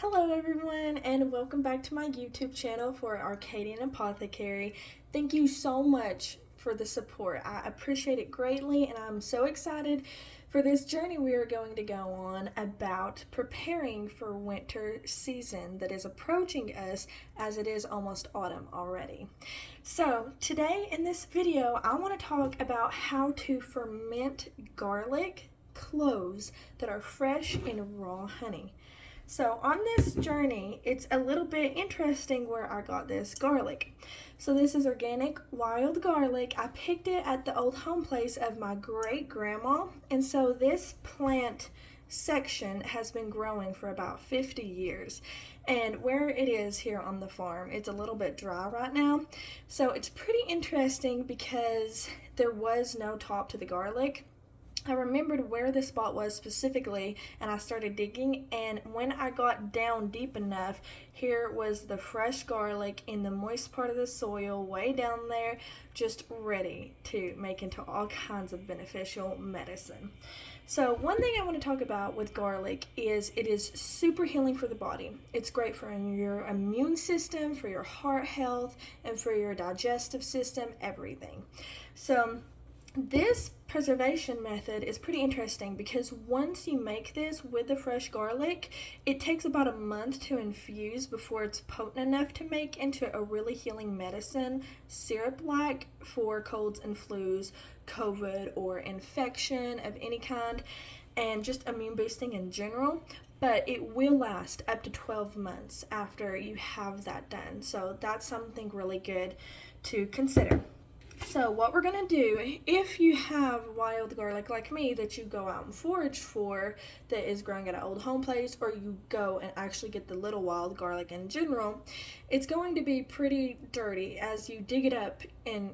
Hello everyone and welcome back to my YouTube channel for Arcadian Apothecary. Thank you so much for the support. I appreciate it greatly and I'm so excited for this journey we are going to go on about preparing for winter season that is approaching us as it is almost autumn already. So today in this video I want to talk about how to ferment garlic cloves that are fresh in raw honey. So on this journey, it's a little bit interesting where I got this garlic. So this is organic wild garlic. I picked it at the old home place of my great grandma. And so this plant section has been growing for about 50 years. And where it is here on the farm, it's a little bit dry right now. So it's pretty interesting because there was no top to the garlic. I remembered where the spot was specifically and I started digging, and when I got down deep enough, here was the fresh garlic in the moist part of the soil way down there, just ready to make into all kinds of beneficial medicine. So one thing I want to talk about with garlic is it is super healing for the body. It's great for your immune system, for your heart health, and for your digestive system, everything. So this preservation method is pretty interesting because once you make this with the fresh garlic, it takes about a month to infuse before it's potent enough to make into a really healing medicine, syrup-like for colds and flus, COVID, or infection of any kind, and just immune boosting in general. But it will last up to 12 months after you have that done. So that's something really good to consider. So what we're going to do, if you have wild garlic like me that you go out and forage for that is growing at an old home place, or you go and actually get the little wild garlic in general, it's going to be pretty dirty as you dig it up in,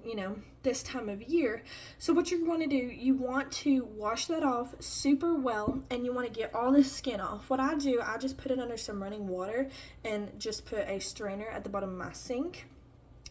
this time of year. So what you're going to do, you want to wash that off super well and you want to get all the skin off. What I do, I just put it under some running water and just put a strainer at the bottom of my sink.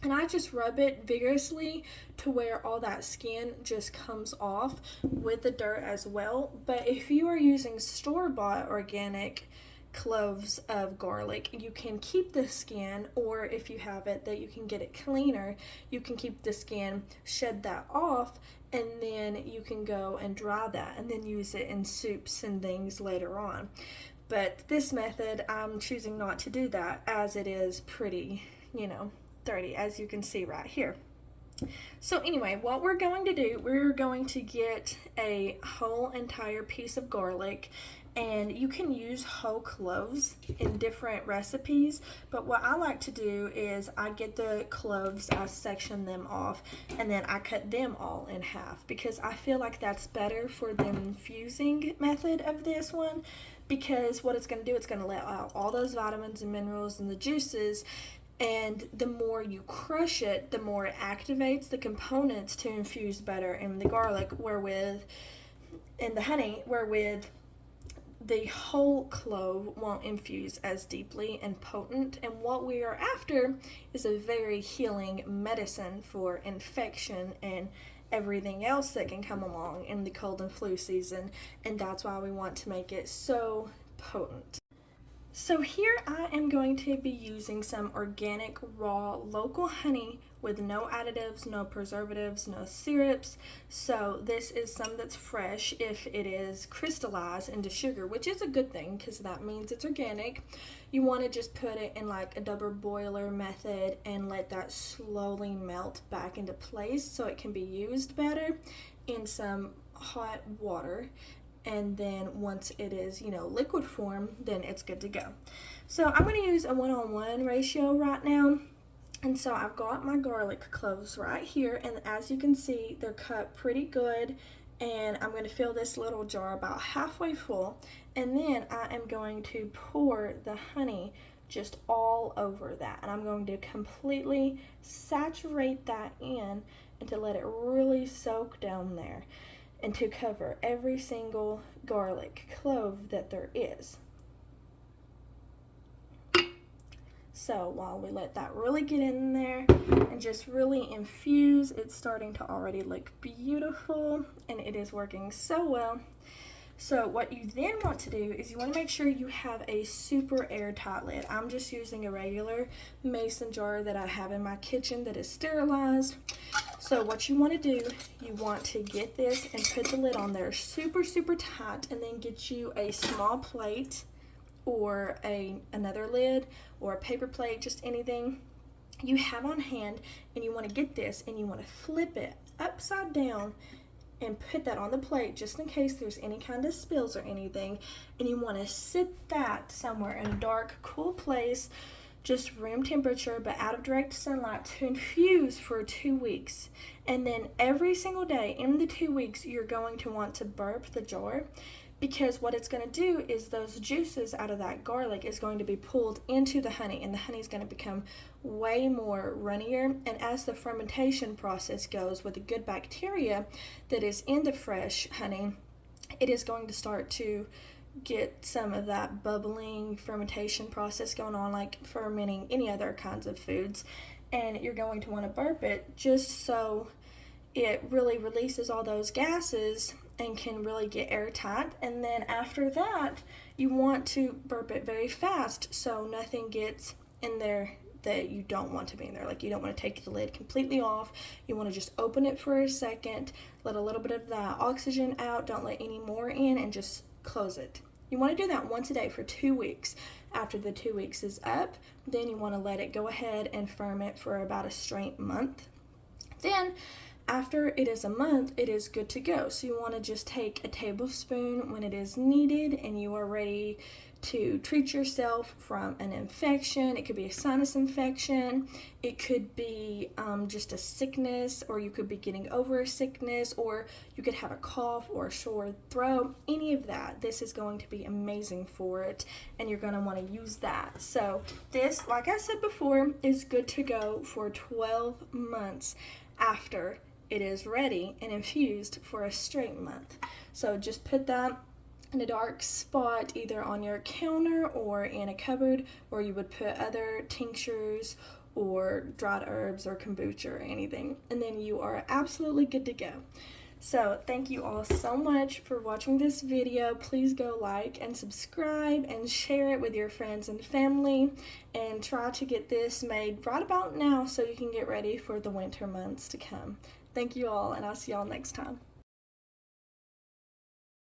And I just rub it vigorously to where all that skin just comes off with the dirt as well. But if you are using store-bought organic cloves of garlic, you can keep the skin, or if you have it that you can get it cleaner, you can keep the skin, shed that off, and then you can go and dry that and then use it in soups and things later on. But this method, I'm choosing not to do that as it is pretty, dirty, as you can see right here. So anyway, what we're going to do, we're going to get a whole entire piece of garlic, and you can use whole cloves in different recipes, but what I like to do is I get the cloves, I section them off, and then I cut them all in half because I feel like that's better for the infusing method of this one, because what it's going to do, it's going to let out all those vitamins and minerals and the juices. And the more you crush it, the more it activates the components to infuse better in the garlic, in the honey, wherewith the whole clove won't infuse as deeply and potent. And what we are after is a very healing medicine for infection and everything else that can come along in the cold and flu season. And that's why we want to make it so potent. So here I am going to be using some organic, raw, local honey with no additives, no preservatives, no syrups. So this is some that's fresh if it is crystallized into sugar, which is a good thing because that means it's organic. You want to just put it in like a double boiler method and let that slowly melt back into place so it can be used better in some hot water. And then once it is, liquid form, then it's good to go. So I'm going to use a 1:1 ratio right now. And so I've got my garlic cloves right here, and as you can see, they're cut pretty good. And I'm going to fill this little jar about halfway full, and then I am going to pour the honey just all over that. And I'm going to completely saturate that in and to let it really soak down there, and to cover every single garlic clove that there is. So while we let that really get in there and just really infuse, it's starting to already look beautiful and it is working so well. So what you then want to do is you want to make sure you have a super airtight lid. I'm just using a regular mason jar that I have in my kitchen that is sterilized. So what you want to do, you want to get this and put the lid on there super, super tight, and then get you a small plate or another lid or a paper plate, just anything you have on hand, and you want to get this and you want to flip it upside down and put that on the plate just in case there's any kind of spills or anything. And you want to sit that somewhere in a dark, cool place, just room temperature but out of direct sunlight, to infuse for 2 weeks. And then every single day in the 2 weeks you're going to want to burp the jar, because what it's going to do is those juices out of that garlic is going to be pulled into the honey, and the honey is going to become way more runnier. And as the fermentation process goes with the good bacteria that is in the fresh honey, it is going to start to get some of that bubbling fermentation process going on, like fermenting any other kinds of foods. And you're going to want to burp it just so it really releases all those gases and can really get airtight. And then after that, you want to burp it very fast so nothing gets in there that you don't want to be in there. Like, you don't want to take the lid completely off. You want to just open it for a second, let a little bit of that oxygen out, don't let any more in, and just close it. You want to do that once a day for 2 weeks. After the 2 weeks is up, then you want to let it go ahead and ferment for about a straight month. Then after it is a month, it is good to go. So you want to just take a tablespoon when it is needed, and you are ready to treat yourself from an infection. It could be a sinus infection, it could be just a sickness, or you could be getting over a sickness, or you could have a cough or a sore throat. Any of that, this is going to be amazing for it, and you're going to want to use that. So this, like I said before, is good to go for 12 months after it is ready and infused for a straight month. So just put that in a dark spot, either on your counter or in a cupboard, or you would put other tinctures or dried herbs or kombucha or anything, and then you are absolutely good to go. So thank you all so much for watching this video. Please go like and subscribe and share it with your friends and family, and try to get this made right about now so you can get ready for the winter months to come. Thank you all, and I'll see y'all next time.